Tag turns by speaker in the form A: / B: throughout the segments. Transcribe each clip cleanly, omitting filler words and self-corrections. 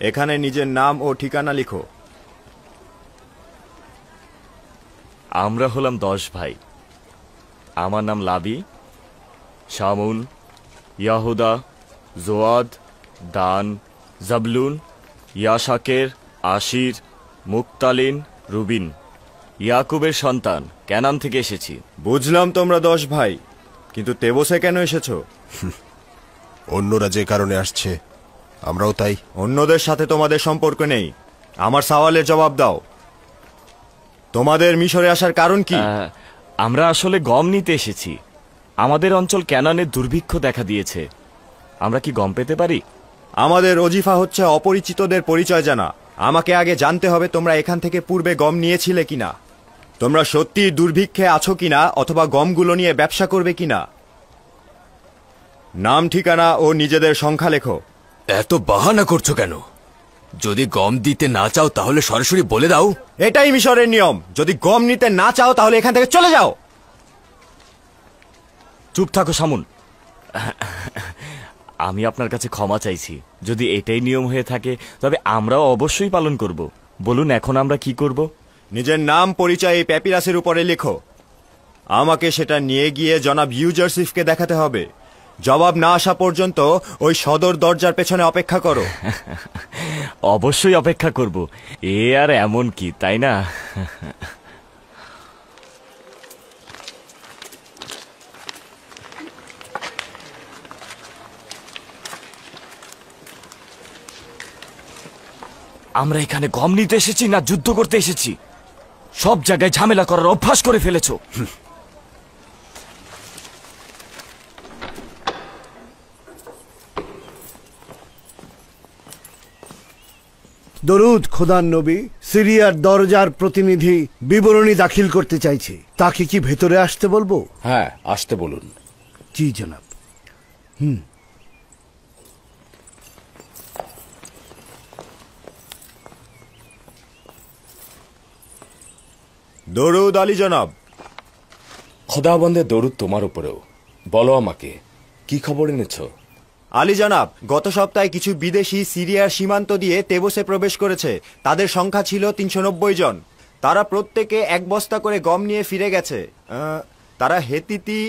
A: এখানে নিজের নাম ও ঠিকানা লিখো।
B: আমরা হলাম 10 ভাই। আমার নাম লাবি, শামুন, ইয়াহুদা, জোয়াদ, দান, জাবলুন, ইয়াশাকের, আশির, মুক্তালিন, রুবিন। ইয়াকুবের সন্তান, ক্যানান থেকে এসেছি।
A: বুঝলাম তোমরা 10 ভাই, কিন্তু তেবসে কেন এসেছো?
C: অন্যরা যে কারণে আসছে আমরাও তাই।
A: অন্যদের সাথে তোমাদের সম্পর্ক নেই। আমার সওয়ালের জবাব দাও। তোমাদের মিশরে আসার কারণ কি?
B: আমরা আসলে গম নিতে এসেছি। আমাদের অঞ্চল ক্যানানে দুর্ভিক্ষ দেখা দিয়েছে। আমরা কি গম পেতে পারি?
A: আমাদের ওজিফা হচ্ছে অপরিচিতদের পরিচয় জানা। আমাকে আগে জানতে হবে তোমরা এখান থেকে পূর্বে গম নিয়েছিলে কিনা, তোমরা সত্যি দুর্ভিক্ষে আছো কিনা, অথবা গমগুলো নিয়ে ব্যবসা করবে কিনা। নাম, ঠিকানা ও নিজেদের সংখ্যা লেখো।
D: এত বাহানা করছো কেন? যদি গম দিতে না চাও তাহলে সরাসরি বলে দাও।
A: এটাই মিশরের নিয়ম। যদি গম নিতে না চাও তাহলে এখান থেকে চলে যাও।
B: চুপ থাকো শামুন। আমি আপনার কাছে ক্ষমা চাইছি। যদি এটাই নিয়ম হয়ে থাকে তবে আমরাও অবশ্যই পালন করব। বলুন এখন আমরা কি করব?
A: নিজের নাম, পরিচয় এই প্যাপিরাসের উপরে লেখো। আমাকে সেটা নিয়ে গিয়ে জনাব ইউজারসিফকে দেখাতে হবে। জবাব না আসা পর্যন্ত ওই সদর দরজার পেছনে অপেক্ষা করো।
B: অবশ্যই অপেক্ষা করব। এ আর এমন কি, তাই না? আমরা এখানে গম নিতে এসেছি না যুদ্ধ করতে এসেছি? সব জায়গায় ঝামেলা করার অভ্যাস করে ফেলেছো।
E: দরুদ খোদার নবী। সিরিয়ার দরজার প্রতিনিধি বিবরণী দাখিল করতে চাইছে। তাকে কি ভেতরে আসতে বলবো?
F: হ্যাঁ, আসতে বলুন।
E: জি জনাব।
A: দরুদ আলী জনাব।
F: খোদাবন্দের দরুদ তোমার উপরেও। বলো আমাকে, কি খবর এনেছো?
A: আলী জনাব, গত সপ্তাহে কিছু বিদেশি সিরিয়ার সীমান্ত দিয়ে তেবসে প্রবেশ করেছে। তাদের সংখ্যা ছিল 390 জন। তারা প্রত্যেকে 1 বস্তা করে গম নিয়ে ফিরে গেছে। তারা হেতিতি,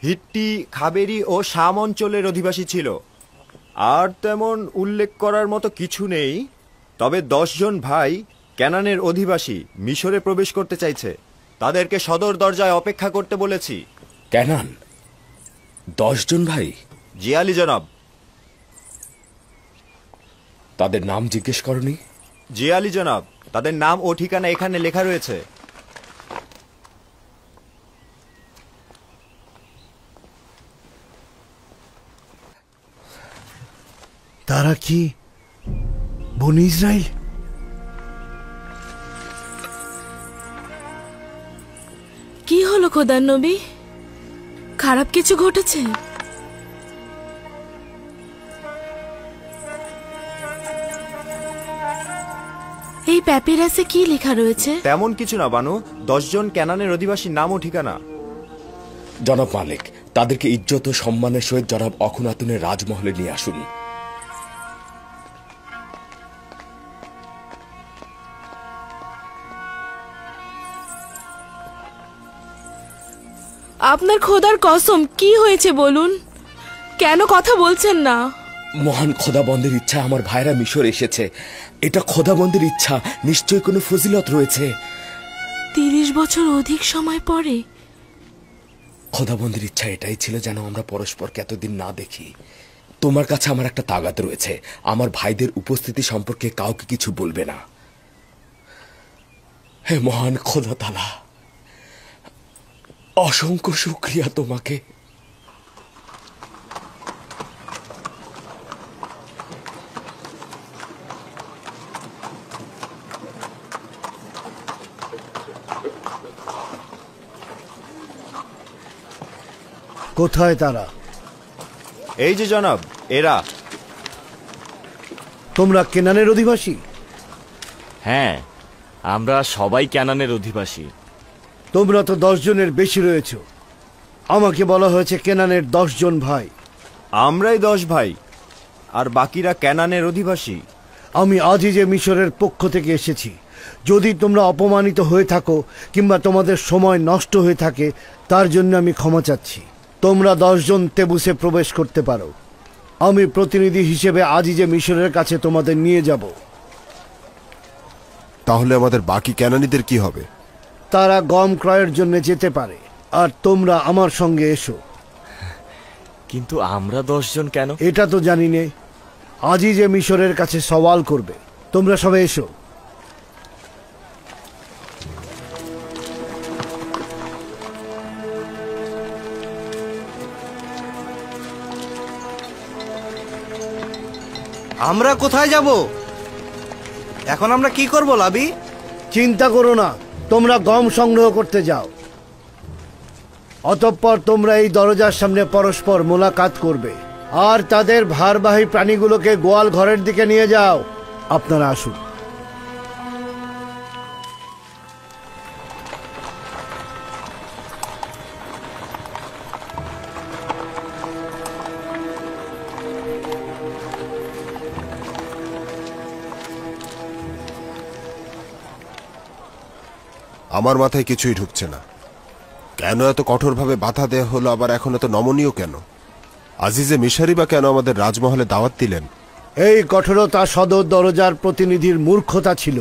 A: হিট্টি, খাবেরি ও শাম অঞ্চলের অধিবাসী ছিল। আর তেমন উল্লেখ করার মতো কিছু নেই। তবে 10 জন ভাই ক্যানানের অধিবাসী মিশরে প্রবেশ করতে চাইছে। তাদেরকে সদর দরজায় অপেক্ষা করতে বলেছি।
F: ক্যানান? 10 জন ভাই?
A: জি আলী জনাব।
F: তাদের নাম জিজ্ঞেস করনি?
A: জি আলী জনাব, তাদের নাম ও ঠিকানা এখানে লেখা রয়েছে।
E: তারা কি বনি ইসরাইল?
G: কি হলো খোদার নবী? খারাপ কিছু ঘটেছে? এই প্যাপিরাসে কি লেখা রয়েছে?
A: তেমন কিছু না বানু। 10 জন ক্যানানের অধিবাসীর নাম ও ঠিকানা।
F: জনাব মালিক, তাদেরকে ইজ্জত ও সম্মানের সহিত জনাব অখুনাতুনের রাজমহলে নিয়ে আসুন।
G: আপনার খোদার কসম, কি হয়েছে বলুন? কেন কথা বলছেন না?
F: মহান খোদাবন্দের ইচ্ছা আমার ভাইরা মিশর এসেছে। এটা খোদাবন্দের ইচ্ছা, নিশ্চয়ই কোনো ফজিলত রয়েছে।
G: 30 বছর অধিক সময় পরে
F: খোদাবন্দের ইচ্ছা এটাই ছিল যেন আমরা পরস্পরকে এতদিন না দেখি। তোমার কাছে আমার একটা তাগাদ রয়েছে, আমার ভাইদের উপস্থিতি সম্পর্কে কাউকে কিছু বলবে না। হে মহান খোদা তাআলা, অসংখ্য শুকরিয়া তোমাকে।
E: কোথায় তারা?
A: এই যে জনাব, এরা।
E: তোমরা কেনানের অধিবাসী?
B: হ্যাঁ, আমরা সবাই ক্যানানের অধিবাসী।
E: তোমরা তো 10 জনের বেশি রয়েছ। আমাকে বলা হয়েছে কেনানের 10 জন ভাই।
A: আমরাই 10 ভাই, আর বাকিরা ক্যানানের অধিবাসী।
E: আমি আজিজে মিশরের পক্ষ থেকে এসেছি। যদি তোমরা অপমানিত হয়ে থাকো কিংবা তোমাদের সময় নষ্ট হয়ে থাকে, তার জন্য আমি ক্ষমা চাচ্ছি। তোমরা 10 জন তেবুসে প্রবেশ করতে পারো। আমি প্রতিনিধি হিসেবে আজিজে মিশরের কাছে তোমাদের নিয়ে যাব।
C: তাহলে আমাদের বাকি ক্যানানিদের কি হবে?
E: তারা গম ক্রয়ের জন্য যেতে পারে, আর তোমরা আমার সঙ্গে এসো।
B: কিন্তু আমরা 10 জন কেন?
E: এটা তো জানি নে। আজিজে মিশরের কাছে সওয়াল করবে। তোমরা সবাই এসো।
H: আমরা কোথায় যাব? এখন আমরা কি করব লাবি?
E: চিন্তা করো না, তোমরা গম সংগ্রহ করতে যাও। অতঃপর তোমরা এই দরজার সামনে পরস্পর মোলাকাত করবে, আর তাদের ভারবাহী প্রাণীগুলোকে গোয়াল ঘরের দিকে নিয়ে যাও। আপনারা আসুন।
C: আমার মাথায় কিছুই ঢুকছে না। কেন এত কঠোরভাবে বাধা দেয়া হলো, আবার এখন এত নমনীয় কেন? আজিজে মিশরি বা কেন আমাদের রাজমহলে দাওয়াত দিলেন?
E: এই কঠোরতা সদর দরজার প্রতিনিধির মূর্খতা ছিল।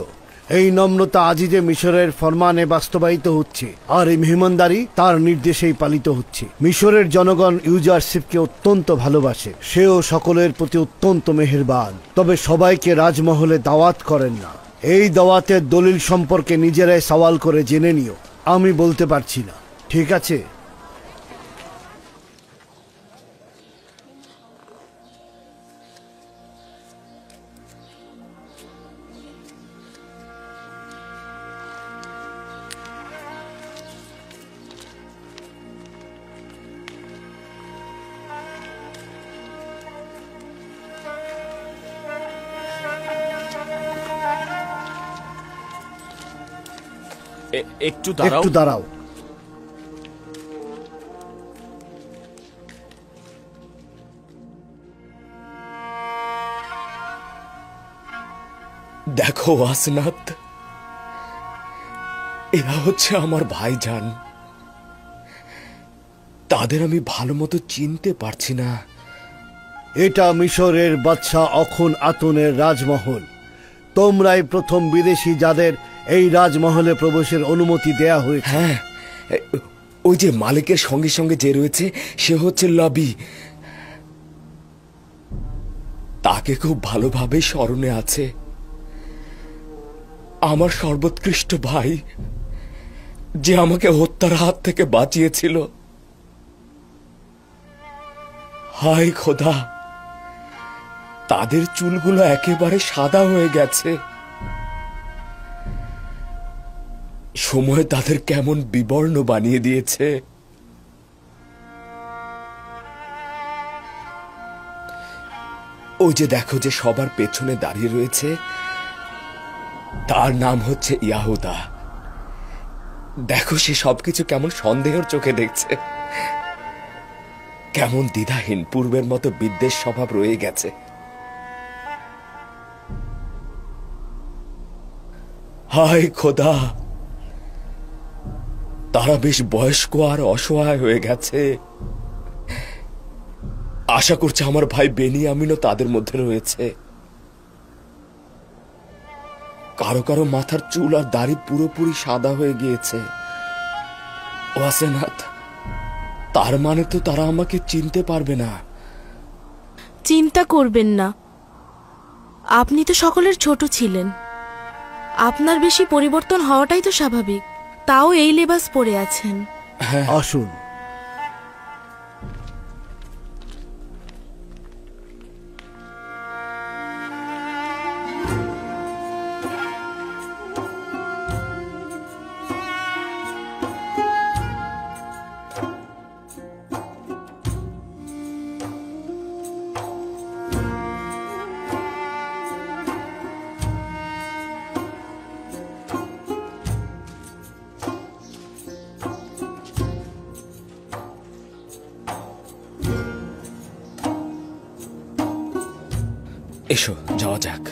E: এই নম্রতা আজিজে মিশরের ফরমানে বাস্তবায়িত হচ্ছে, আর এই মেহমানদারি তার নির্দেশেই পালিত হচ্ছে। মিশরের জনগণ ইউজারশিপকে অত্যন্ত ভালোবাসে। সেও সকলের প্রতি অত্যন্ত মেহেরবান, তবে সবাইকে রাজমহলে দাওয়াত করেন না। এই দাওয়াতের দলিল সম্পর্কে নিজেরাই সওয়াল করে জেনে নিও। আমি বলতে পারছি না, ঠিক আছে?
B: একটু দাঁড়াও।
E: একটু দাঁড়াও।
F: দেখো ওয়াসনাত, এরা হচ্ছে আমার ভাইজান। তাদের আমি ভালো মতো চিনতে পারছি না।
E: এটা মিশরের বাদশাহ অখন আতনের রাজমহল। তোমরাই প্রথম বিদেশি যাদের এই রাজমহলে প্রবেশের অনুমতি দেয়া হয়েছে।
F: হ্যাঁ, ওই যে মালিকের সঙ্গে সঙ্গে যে রয়েছে সে হচ্ছে লবি। তাকে খুব ভালোভাবে স্মরণে আছে। আমার সর্বোৎকৃষ্ট ভাই, যে আমাকে হত্যার হাত থেকে বাঁচিয়েছিল। হায় খোদা, তাদের চুলগুলো একেবারে সাদা হয়ে গেছে। সময় তাদের কেমন বিবর্ণ বানিয়ে দিয়েছে। ওই যে দেখো, যে সবার পেছনে দাঁড়িয়ে রয়েছে, তার নাম হচ্ছে ইয়াহুদা। দেখো, সে সবকিছু কেমন সন্দেহের চোখে দেখছে, কেমন দ্বিধাহীন, পূর্বের মতো বিদ্বেষ স্বভাব রয়ে গেছে। হায় খোদা, তারা বেশ বয়স্ক আর অসহায় হয়ে গেছে। আশা করছে আমার ভাই বেনিয়ামিনও তাদের মধ্যে রয়েছে। কারো কারো মাথার চুল আর দাড়ি পুরোপুরি সাদা হয়ে গিয়েছে। ওয়াসেনাথ, তার মানে তো তারা আমাকে চিনতে পারবে না।
G: চিন্তা করবেন না, আপনি তো সকলের ছোট ছিলেন। আপনার বেশি পরিবর্তন হওয়াটাই তো স্বাভাবিক। তাও এই লেবাস পরে আছেন।
E: আসুন।
F: এসো, যাওয়া যাক।